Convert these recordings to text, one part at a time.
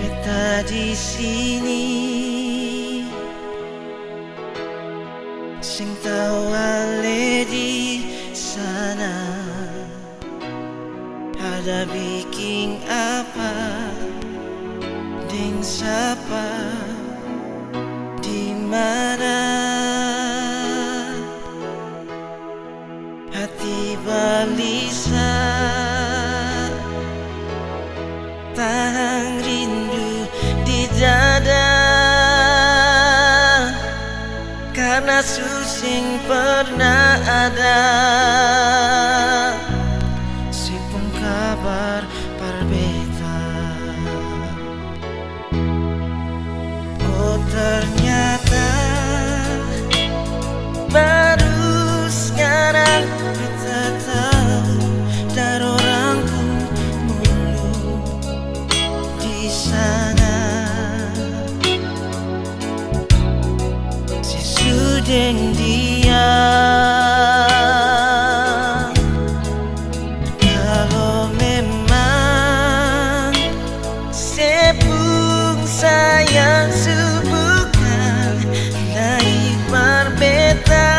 Beta di sini, sing tau ale di sana. Ada bikin apa, ding siapa, di mana? Hati balisa, tahan rindu di dada, karena susing pernah ada. Sipung kabar berbeda. Oh ternyata baru sekarang kita tahu dari orang mulu di sana. Si sudah dia, kalau memang sepung sayang bukan naik berbeda,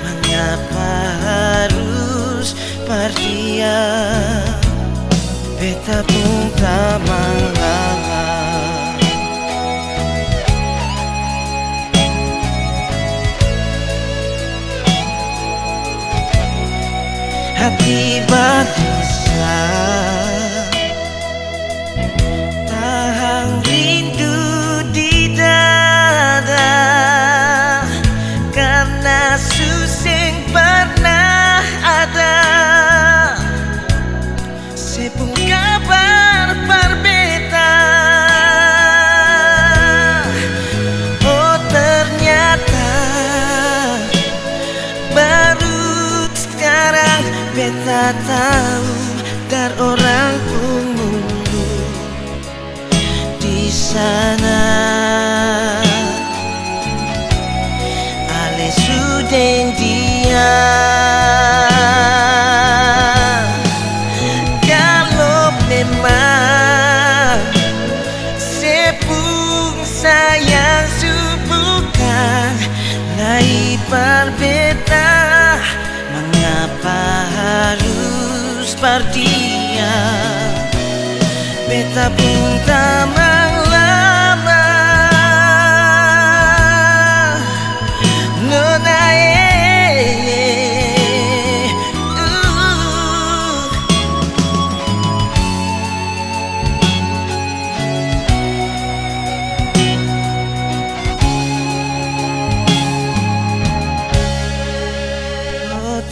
mengapa harus berdiam? Beta pun tak lama. Hati berusaha tahan rindu di dada, karena susing pernah ada. Sepung kabar berbeda. Oh ternyata baru sekarang beta tahu dari orang mulu di sana. Ale sudah dia, kalau memang sepung sayang bukan naik berbeda, mengapa harus berdiam? Beta pun tak lama. Nona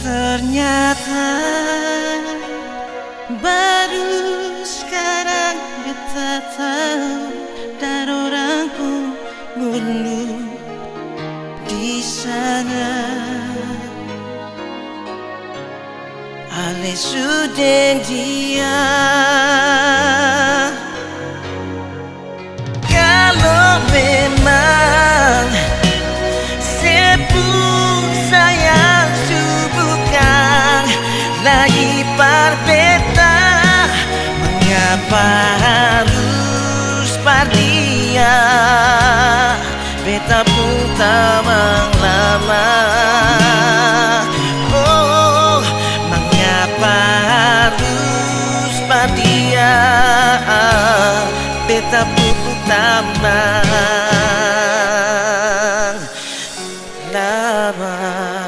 ternyata baru sekarang beta tahu dari orang mulu di sana. Ale sudah dia, kalau memang sepung sayang bukan lagi berbeda, mengapa harus berdiam? Beta pun tak lama. Oh mengapa harus berdiam? Beta pun tak lama.